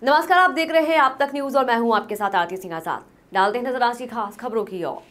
नमस्कार, आप देख रहे हैं आप तक न्यूज और मैं हूं आपके साथ आरती सिंह आजाद। डालते हैं नजर आज की खास खबरों की ओर।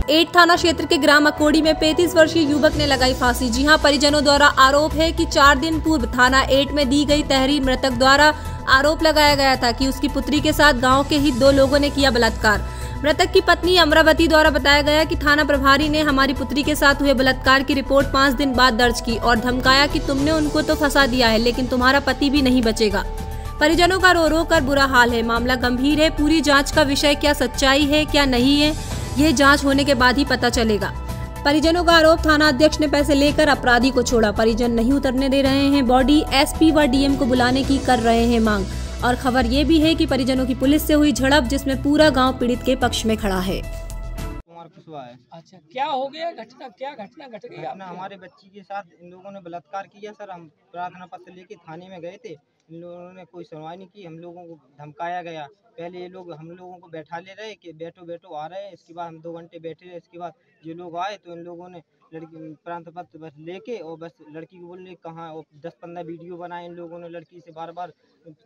एट थाना क्षेत्र के ग्राम अकोड़ी में 35 वर्षीय युवक ने लगाई फांसी। जी हां, परिजनों द्वारा आरोप है कि 4 दिन पूर्व थाना 8 में दी गई तहरीर मृतक द्वारा आरोप लगाया गया था कि उसकी पुत्री के साथ गांव के ही 2 लोगों ने किया बलात्कार। मृतक की पत्नी अमरावती द्वारा बताया गया कि थाना प्रभारी ने हमारी पुत्री के साथ हुए बलात्कार की रिपोर्ट 5 दिन बाद दर्ज की और धमकाया कि तुमने उनको तो फंसा दिया है, लेकिन तुम्हारा पति भी नहीं बचेगा। परिजनों का रो रो कर बुरा हाल है। मामला गंभीर है। पूरी जांच का विषय क्या सच्चाई है क्या नहीं है, यह जांच होने के बाद ही पता चलेगा। परिजनों का आरोप, थाना अध्यक्ष ने पैसे लेकर अपराधी को छोड़ा। परिजन नहीं उतरने दे रहे हैं। बॉडी एसपी व डीएम को बुलाने की कर रहे हैं मांग। और खबर ये भी है कि परिजनों की पुलिस से हुई झड़प, जिसमें पूरा गांव पीड़ित के पक्ष में खड़ा है। अच्छा, क्या हो गया? घटना घट गई? हमारे बच्ची के साथ इन लोगों ने बलात्कार किया सर। हम प्रार्थना पत्र लेके थाने में गए थे, इन लोगों ने कोई सुनवाई नहीं की। हम लोगों को धमकाया गया। पहले ये लोग हम लोगों को बैठा ले रहे कि बैठो आ रहे हैं। इसके बाद हम 2 घंटे बैठे रहे। इसके बाद ये लोग आए तो इन लोगों ने लड़की प्रार्थना पत्र बस लेके और बस लड़की को बोलने कहाँ, और 10-15 वीडियो बनाए। इन लोगों ने लड़की से बार बार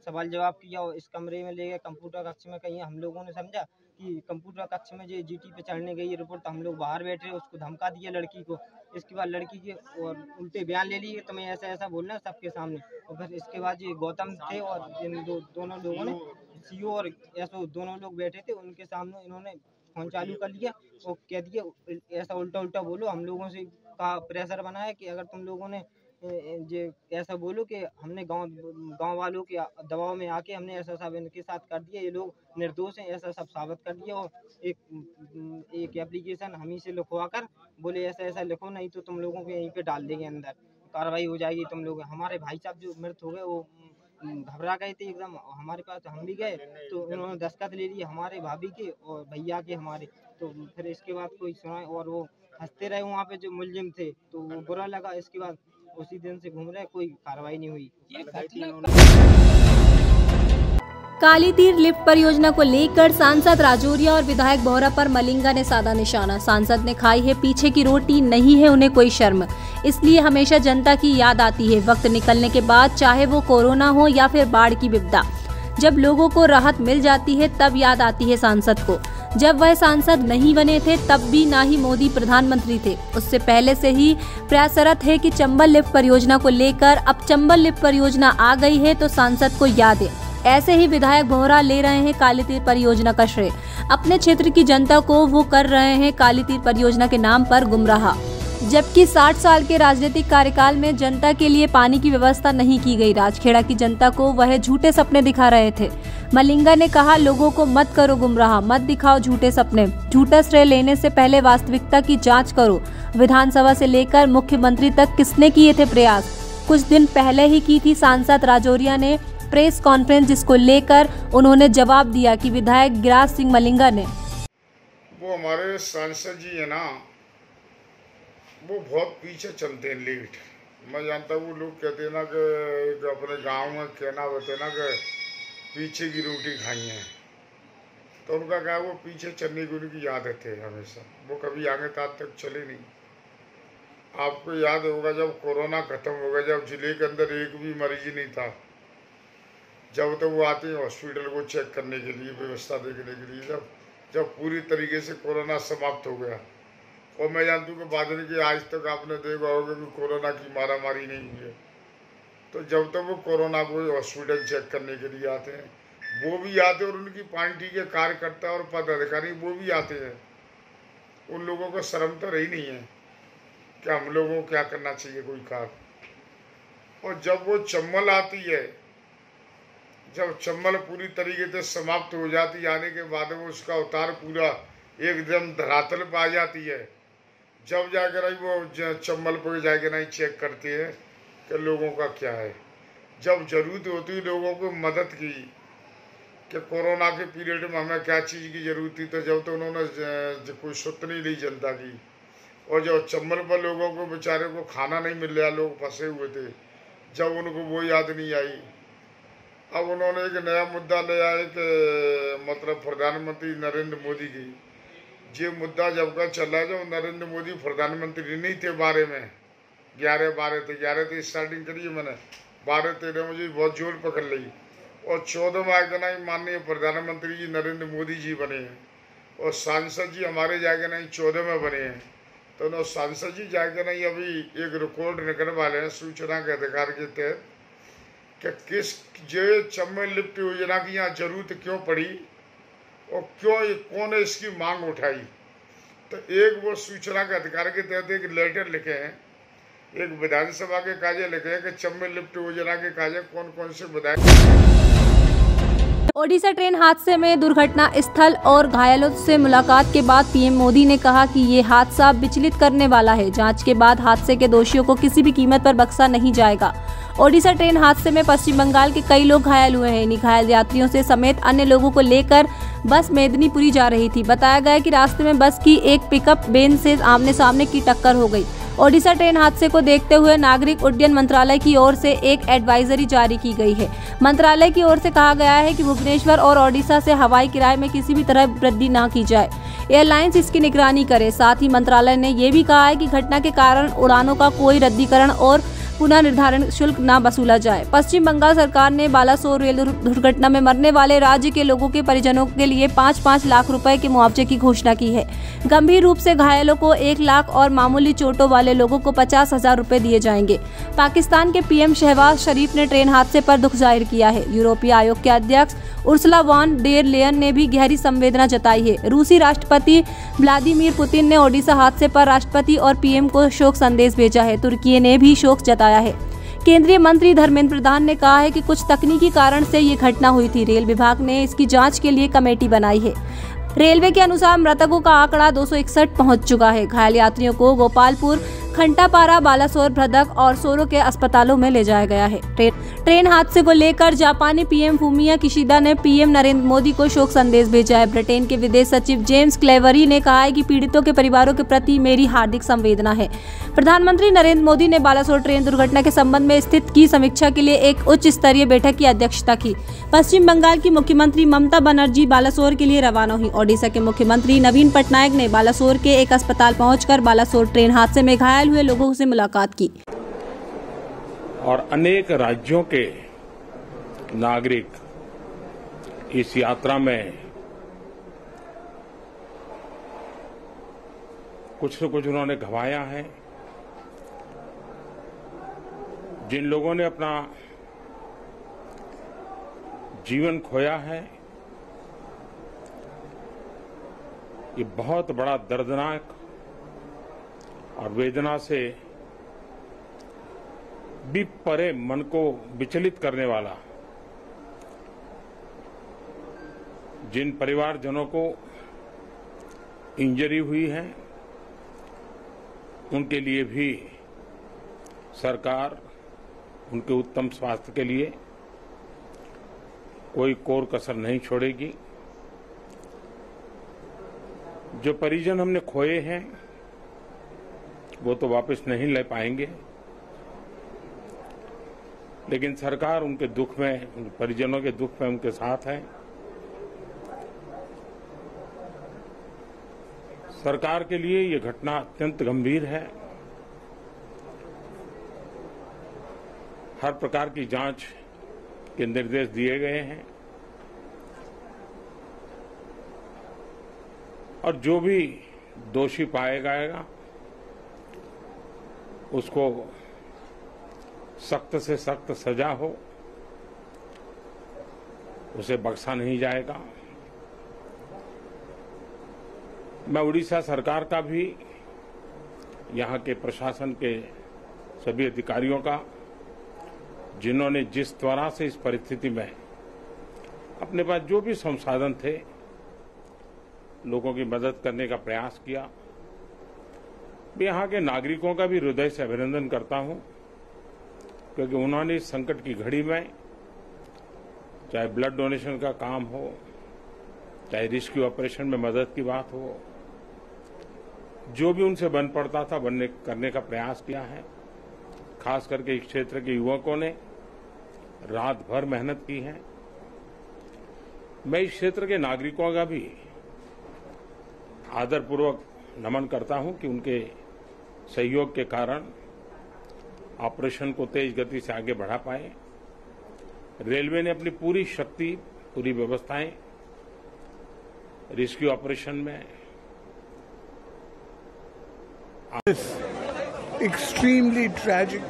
सवाल जवाब किया और इस कमरे में ले गए कंप्यूटर कक्ष में। कहीं हम लोगों ने समझा कि कंप्यूटर कक्ष में जो जीटी पे चढ़ने गई रिपोर्ट, तो हम लोग बाहर बैठे, उसको धमका दिया लड़की को। इसके बाद लड़की के और उल्टे बयान ले लिए, तुम्हें ऐसा बोलना सबके सामने। और फिर इसके बाद ये गौतम थे और इन दोनों लोगों ने सीओ और एसओ दोनों लोग बैठे थे, उनके सामने इन्होंने फोन चालू कर लिया और कह दिया ऐसा उल्टा बोलो। हम लोगों से कहा, प्रेशर बनाया कि अगर तुम लोगों ने ये ऐसा बोलो कि हमने गांव वालों के दबाव में आके हमने ऐसा सब इनके साथ कर दिया, ये लोग निर्दोष हैं, ऐसा सब साबित कर दिया। और एक एप्लीकेशन हम ही से लिखवा कर बोले ऐसा लिखो, नहीं तो तुम लोगों को यहीं पे डाल देंगे, अंदर कार्रवाई हो जाएगी तुम लोग। हमारे भाई साहब जो मृत हो गए वो घबरा गए थे एकदम। हमारे पास हम भी गए तो उन्होंने दस्तखत ले लिए हमारे भाभी के और भैया के हमारे। तो फिर इसके बाद कोई सुनाई और वो हंसते रहे वहाँ पे जो मुलजिम थे, तो वो बुरा लगा। इसके बाद उसी दिन से घूम रहे, कोई कार्रवाई नहीं हुई। कालीतीर लिफ्ट परियोजना को लेकर सांसद राजौरिया और विधायक बोहरा पर मलिंगा ने साधा निशाना। सांसद ने खाई है पीछे की रोटी, नहीं है उन्हें कोई शर्म, इसलिए हमेशा जनता की याद आती है वक्त निकलने के बाद, चाहे वो कोरोना हो या फिर बाढ़ की विपदा। जब लोगों को राहत मिल जाती है तब याद आती है सांसद को। जब वह सांसद नहीं बने थे तब भी ना ही मोदी प्रधानमंत्री थे, उससे पहले से ही प्रयासरत है कि चंबल लिफ्ट परियोजना को लेकर। अब चंबल लिफ्ट परियोजना आ गई है तो सांसद को याद है। ऐसे ही विधायक बोहरा ले रहे हैं कालीतीर परियोजना का श्रेय। अपने क्षेत्र की जनता को वो कर रहे हैं कालीतीर परियोजना के नाम पर गुमराह, जबकि 60 साल के राजनीतिक कार्यकाल में जनता के लिए पानी की व्यवस्था नहीं की गई। राजखेड़ा की जनता को वह झूठे सपने दिखा रहे थे। मलिंगा ने कहा, लोगों को मत करो गुमराह, मत दिखाओ झूठे सपने। झूठा श्रेय लेने से पहले वास्तविकता की जांच करो। विधानसभा से लेकर मुख्यमंत्री तक किसने किए थे प्रयास? कुछ दिन पहले ही की थी सांसद राजौरिया ने प्रेस कॉन्फ्रेंस, जिसको लेकर उन्होंने जवाब दिया कि विधायक गिराज सिंह मलिंगा ने, वो हमारे सांसद जी है ना, वो बहुत पीछे चलते हैं लेट। मैं जानता हूँ वो लोग कहते हैं ना कि अपने गांव में कहना होते हैं ना कि पीछे की रोटी खाई है, तो उनका क्या वो पीछे चलने की उनकी आदत है हमेशा, वो कभी आगे तक चले नहीं। आपको याद होगा जब कोरोना खत्म हो गया, जब जिले के अंदर एक भी मरीज नहीं था, जब तो वो आते हैं हॉस्पिटल को चेक करने के लिए, व्यवस्था देखने के लिए, जब पूरी तरीके से कोरोना समाप्त हो गया। और मैं जानता हूँ कि बादल के आज तक आपने देखा होगा कि कोरोना की मारामारी नहीं हुई है। तो जब तक वो कोरोना को हॉस्पिटल चेक करने के लिए आते हैं, वो भी आते हैं, और उनकी पार्टी के कार्यकर्ता और पदाधिकारी वो भी आते हैं। उन लोगों को शर्म तो रही नहीं है कि हम लोगों को क्या करना चाहिए कोई कार्य। और जब वो चम्बल आती है, जब चम्बल पूरी तरीके से समाप्त हो जाती, आने के बाद वो उसका अवतार पूरा एकदम धरातल पर आ जाती है, जब जाकर वो चम्बल पर जाकर नहीं चेक करते हैं कि लोगों का क्या है। जब जरूरत होती लोगों को मदद की कि कोरोना के पीरियड में हमें क्या चीज़ की जरूरत थी, तो जब तो उन्होंने कोई सुत नहीं ली जनता की। और जब चम्बल पर लोगों को बेचारे को खाना नहीं मिल रहा, लोग फंसे हुए थे, जब उनको वो याद नहीं आई। अब उन्होंने एक नया मुद्दा ले आए कि मतलब प्रधानमंत्री नरेंद्र मोदी की, ये मुद्दा जब का चला जो नरेंद्र मोदी प्रधानमंत्री नहीं थे, बारे में 11 थे स्टार्टिंग करी मैंने 12-13 बजे बहुत जोर पकड़ ली और 14 में आके नहीं माननीय प्रधानमंत्री जी नरेंद्र मोदी जी बने हैं और सांसद जी हमारे जाके नहीं 14 में बने हैं। तो न सांसद जी जाके नहीं अभी एक रिकॉर्ड निकलने वाले हैं सूचना के अधिकार के तहत कि किस जो चम्बल लिफ्ट योजना की यहाँ जरूरत क्यों पड़ी और क्यों कौन ने इसकी मांग उठाई। तो एक वो सूचना के अधिकार के तहत एक लेटर लिखे हैं, एक विधानसभा के काजे लिखे हैं कि चम्बल लिफ्ट योजना के काजे कौन कौन से विधायक। ओडिशा ट्रेन हादसे में दुर्घटना स्थल और घायलों से मुलाकात के बाद पीएम मोदी ने कहा कि ये हादसा विचलित करने वाला है। जांच के बाद हादसे के दोषियों को किसी भी कीमत पर बख्शा नहीं जाएगा। ओडिशा ट्रेन हादसे में पश्चिम बंगाल के कई लोग घायल हुए हैं। इन घायल यात्रियों से समेत अन्य लोगों को लेकर बस मेदिनीपुरी जा रही थी। बताया गया कि रास्ते में बस की एक पिकअप वैन से आमने सामने की टक्कर हो गई। ओडिशा ट्रेन हादसे को देखते हुए नागरिक उड्डयन मंत्रालय की ओर से एक एडवाइजरी जारी की गई है। मंत्रालय की ओर से कहा गया है कि भुवनेश्वर और ओडिशा से हवाई किराए में किसी भी तरह वृद्धि न की जाए। एयरलाइंस इसकी निगरानी करे। साथ ही मंत्रालय ने ये भी कहा है कि घटना के कारण उड़ानों का कोई रद्दीकरण और पुनः निर्धारण शुल्क न वसूला जाए। पश्चिम बंगाल सरकार ने बालासोर रेल दुर्घटना में मरने वाले राज्य के लोगों के परिजनों के लिए 5-5 लाख रुपए के मुआवजे की घोषणा की है। गंभीर रूप से घायलों को 1 लाख और मामूली चोटों वाले लोगों को 50,000 रुपए दिए जाएंगे। पाकिस्तान के पीएम शहबाज शरीफ ने ट्रेन हादसे पर दुख जाहिर किया है। यूरोपीय आयोग के अध्यक्ष उर्सुला वॉन डेर लेयन ने भी गहरी संवेदना जताई है। रूसी राष्ट्रपति व्लादिमीर पुतिन ने ओडिशा हादसे पर राष्ट्रपति और पीएम को शोक संदेश भेजा है। तुर्की ने भी शोक जताया है। केंद्रीय मंत्री धर्मेंद्र प्रधान ने कहा है कि कुछ तकनीकी कारण से ये घटना हुई थी। रेल विभाग ने इसकी जांच के लिए कमेटी बनाई है। रेलवे के अनुसार मृतकों का आंकड़ा 261 पहुंच चुका है। घायल यात्रियों को गोपालपुर, खंटापारा, बालासोर, भ्रदक और सोरो के अस्पतालों में ले जाया गया है। ट्रेन हादसे को लेकर जापानी पीएम फूमिया किशिदा ने पीएम नरेंद्र मोदी को शोक संदेश भेजा है। ब्रिटेन के विदेश सचिव जेम्स क्लेवरी ने कहा है कि पीड़ितों के परिवारों के प्रति मेरी हार्दिक संवेदना है। प्रधानमंत्री नरेंद्र मोदी ने बालासोर ट्रेन दुर्घटना के संबंध में स्थिति की समीक्षा के लिए एक उच्च स्तरीय बैठक की अध्यक्षता की। पश्चिम बंगाल की मुख्यमंत्री ममता बनर्जी बालासोर के लिए रवाना हुई। ओडिशा के मुख्यमंत्री नवीन पटनायक ने बालासोर के एक अस्पताल पहुंचकर बालासोर ट्रेन हादसे में घायल हुए लोगों से मुलाकात की। और अनेक राज्यों के नागरिक इस यात्रा में कुछ न कुछ उन्होंने गंवाया है। जिन लोगों ने अपना जीवन खोया है, ये बहुत बड़ा दर्दनाक और वेदना से भी परे मन को विचलित करने वाला, जिन परिवारजनों को इंजरी हुई है उनके लिए भी सरकार उनके उत्तम स्वास्थ्य के लिए कोई कोर कसर नहीं छोड़ेगी। जो परिजन हमने खोए हैं वो तो वापस नहीं ले पाएंगे, लेकिन सरकार उनके दुख में, उन परिजनों के दुख में उनके साथ है। सरकार के लिए ये घटना अत्यंत गंभीर है। हर प्रकार की जांच के निर्देश दिए गए हैं और जो भी दोषी पाया जाएगा उसको सख्त से सख्त सजा हो, उसे बख्शा नहीं जाएगा। मैं उड़ीसा सरकार का भी, यहाँ के प्रशासन के सभी अधिकारियों का, जिन्होंने जिस तरह से इस परिस्थिति में अपने पास जो भी संसाधन थे लोगों की मदद करने का प्रयास किया, मैं यहाँ के नागरिकों का भी हृदय से अभिनंदन करता हूँ, क्योंकि उन्होंने इस संकट की घड़ी में, चाहे ब्लड डोनेशन का काम हो, चाहे रेस्क्यू ऑपरेशन में मदद की बात हो, जो भी उनसे बन पड़ता था करने का प्रयास किया है। खास करके इस क्षेत्र के युवकों ने रात भर मेहनत की है। मैं इस क्षेत्र के नागरिकों का भी आदरपूर्वक नमन करता हूं कि उनके सहयोग के कारण ऑपरेशन को तेज गति से आगे बढ़ा पाए। रेलवे ने अपनी पूरी शक्ति, पूरी व्यवस्थाएं रेस्क्यू ऑपरेशन में extremely tragic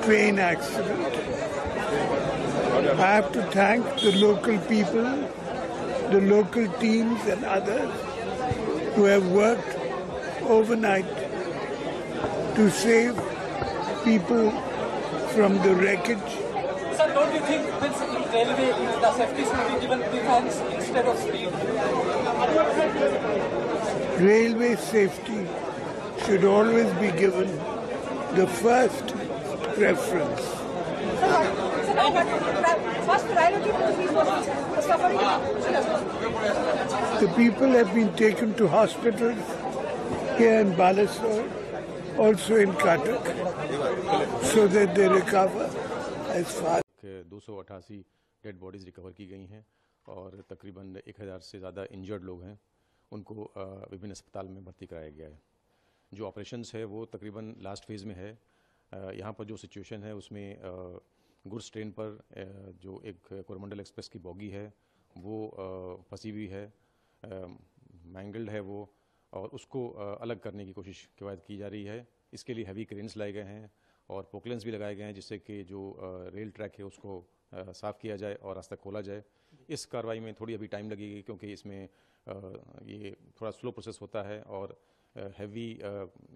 train accident. I have to thank the local people, the local teams and others who have worked overnight to save people from the wreckage. Sir, don't you think this railway, the safety should be given preference instead of speed? Railway safety should always be given the first preference. First priority to people suffering. The people have been taken to hospitals here in Balasore, also in Cuttack, so that they recover as fast. 288 dead bodies recover की गई हैं और तकरीबन 1000 से ज़्यादा injured लोग हैं, उनको विभिन्न अस्पताल में भर्ती कराया गया है। जो ऑपरेशंस है वो तकरीबन लास्ट फेज़ में है। यहाँ पर जो सिचुएशन है उसमें गुड्स ट्रेन पर जो एक कोरोमंडल एक्सप्रेस की बॉगी है वो फंसी हुई है, मैंगल्ड है वो, और उसको अलग करने की कोशिश कवायद की जा रही है। इसके लिए हैवी क्रेन्स लाए गए हैं और पोकलेंस भी लगाए गए हैं जिससे कि जो रेल ट्रैक है उसको साफ़ किया जाए और रास्ता खोला जाए। इस कार्रवाई में थोड़ी अभी टाइम लगेगी क्योंकि इसमें ये थोड़ा स्लो प्रोसेस होता है और हैवी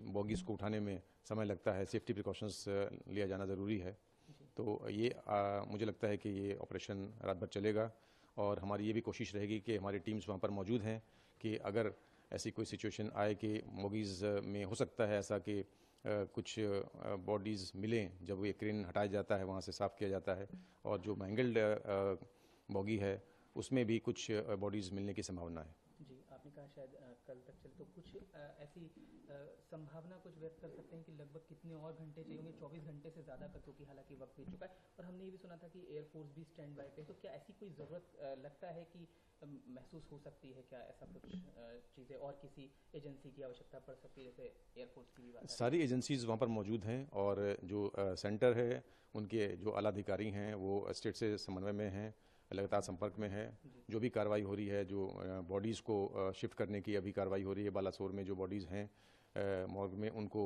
बॉगीज़ को उठाने में समय लगता है, सेफ्टी प्रिकॉशंस लिया जाना ज़रूरी है। तो ये मुझे लगता है कि ये ऑपरेशन रात भर चलेगा और हमारी ये भी कोशिश रहेगी कि हमारी टीम्स वहाँ पर मौजूद हैं कि अगर ऐसी कोई सिचुएशन आए कि बॉगीज़ में हो सकता है ऐसा कि कुछ बॉडीज़ मिलें, जब ये क्रेन हटाया जाता है वहाँ से साफ़ किया जाता है, और जो मैंगल्ड बॉगी है उसमें भी कुछ बॉडीज़ मिलने की संभावना है। जी, आपने कहा शायद कल तक चले, तो कुछ ऐसी संभावना कुछ व्यक्त कर सकते हैं कि लगभग कितने और घंटे चाहिए होंगे? 24 घंटे से ज़्यादा का क्योंकि हालांकि वक्त बीत चुका है, और हमने ये भी सुना था कि एयरफोर्स भी स्टैंड बाय पे, तो क्या ऐसी कोई ज़रूरत लगता है कि महसूस हो सकती है क्या ऐसा कुछ चीज़ें, और किसी एजेंसी की आवश्यकता पड़ सकती है जैसे एयरफोर्स की भी बात? सारी एजेंसीज़ वहाँ पर मौजूद हैं और जो सेंटर है उनके जो आला अधिकारी हैं वो स्टेट से समन्वय में हैं, लगातार संपर्क में है। जो भी कार्रवाई हो रही है, जो बॉडीज़ को शिफ्ट करने की अभी कार्रवाई हो रही है, बालासोर में जो बॉडीज़ हैं मॉर्ग में उनको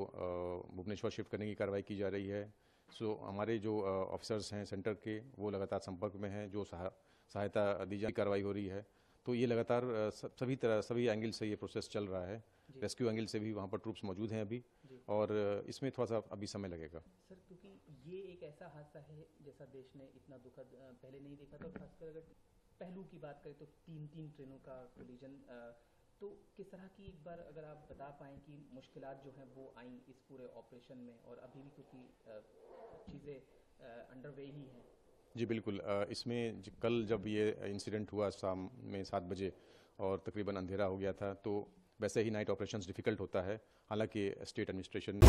भुवनेश्वर शिफ्ट करने की कार्रवाई की जा रही है। सो हमारे जो ऑफिसर्स हैं सेंटर के वो लगातार संपर्क में हैं, जो सहायता दी जाती कार्रवाई हो रही है। तो ये लगातार सभी एंगल से ये प्रोसेस चल रहा है। रेस्क्यू एंगल से भी वहाँ पर ट्रूप्स मौजूद हैं अभी, और इसमें थोड़ा सा अभी समय लगेगा। सर, क्योंकि ये एक ऐसा हादसा है जैसा देश ने इतना दुखद पहले नहीं देखा था, और खासकर अगर पहलू की बात करें तो तीन ट्रेनों का कोलिजन, तो किस तरह की एक बार अगर आप बता पाएँ कि मुश्किलात जो हैं वो आई इस पूरे ऑपरेशन में, और अभी भी क्योंकि चीज़ें अंडरवे ही हैं। जी बिल्कुल, इसमें कल जब ये इंसिडेंट हुआ शाम में 7 बजे और तकरीबन अंधेरा हो गया था, तो वैसे ही नाइट ऑपरेशंस डिफिकल्ट होता है। हालांकि स्टेट एडमिनिस्ट्रेशन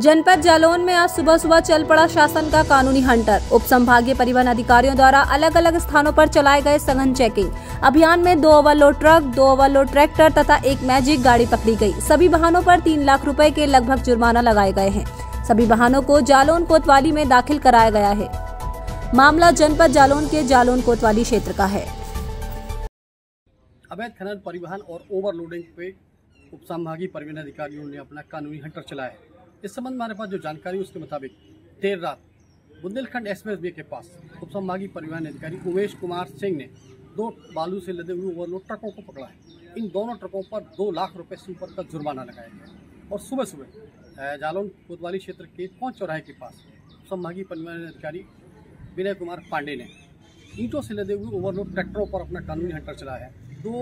जनपद जालौन में आज सुबह सुबह चल पड़ा शासन का कानूनी हंटर। उप संभागीय परिवहन अधिकारियों द्वारा अलग अलग स्थानों पर चलाए गए सघन चेकिंग अभियान में 2 ओवरलोड ट्रक, 2 ओवरलोड ट्रैक्टर तथा एक मैजिक गाड़ी पकड़ी गई। सभी वाहनों पर 3 लाख रुपए के लगभग जुर्माना लगाए गए हैं। सभी वाहनों को जालौन कोतवाली में दाखिल कराया गया है। मामला जनपद जालौन के जालौन कोतवाली क्षेत्र का है। अवैध खनन, परिवहन और ओवरलोडिंग पे उप संभागीय परिवहन अधिकारियों ने अपना कानूनी हंटर चलाया है। इस संबंध में हमारे पास जो जानकारी उसके मुताबिक देर रात बुंदेलखंड एक्सप्रेसवे के पास उप संभागीय परिवहन अधिकारी उमेश कुमार सिंह ने 2 बालू से लदे हुए ओवरलोड ट्रकों को पकड़ा है। इन दोनों ट्रकों पर 2 लाख रुपए से ऊपर का जुर्माना लगाया गया। और सुबह सुबह जालौन कोतवाली क्षेत्र के 5 चौराहे के पास उप संभागीय परिवहन अधिकारी विनय कुमार पांडे ने ईंटों से लदे हुए ओवरलोड ट्रैक्टरों पर अपना कानूनी हंटर चलाया है। 2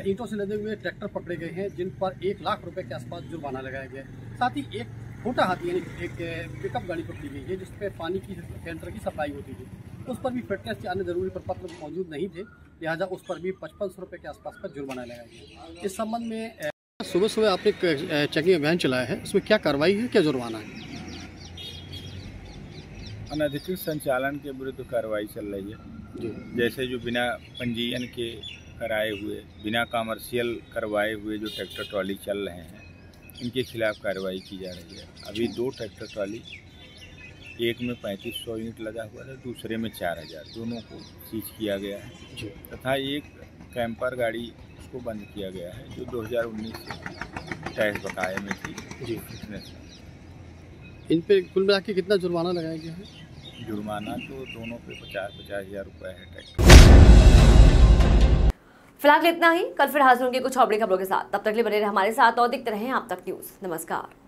ईंटों से लदे हुए ट्रैक्टर पकड़े गए हैं जिन पर 1 लाख रुपए के आसपास जुर्माना लगाया गया है। साथ ही एक छोटा हाथी यानी एक पिकअप गाड़ी पकड़ी गई है जिस पर पानी की टैंकर की सप्लाई होती थी। उस पर भी फिटनेस के अन्य जरूरी प्रपत्र मौजूद नहीं थे, लिहाजा उस पर भी 5500 रुपये के आसपास का जुर्माना लगाया गया। इस संबंध में सुबह सुबह आपने एक चेकिंग अभियान चलाया है, उसमें क्या कार्रवाई है, क्या जुर्माना है? अनधिकृत संचालन के विरुद्ध कार्रवाई चल रही है। जैसे जो बिना पंजीयन के कराए हुए, बिना कमर्शियल करवाए हुए जो ट्रैक्टर ट्रॉली चल रहे हैं, इनके खिलाफ कार्रवाई की जा रही है। अभी 2 ट्रैक्टर ट्राली, एक में 3500 यूनिट लगा हुआ है, दूसरे में 4000, दोनों को सीज किया गया है तथा एक कैंपर गाड़ी उसको बंद किया गया है जो 2019 से टैक्स बकाये में थी जी। इन पे कुल मिला के कितना जुर्माना लगाया गया है? जुर्माना तो दोनों पे 50-50 हज़ार रुपये है टैक्स। फिलहाल इतना ही, कल फिर हाजिर होंगे कुछ और बड़ी खबरों के साथ। तब तक के लिए बने रहे हमारे साथ और देखते रहें आप तक न्यूज़। नमस्कार।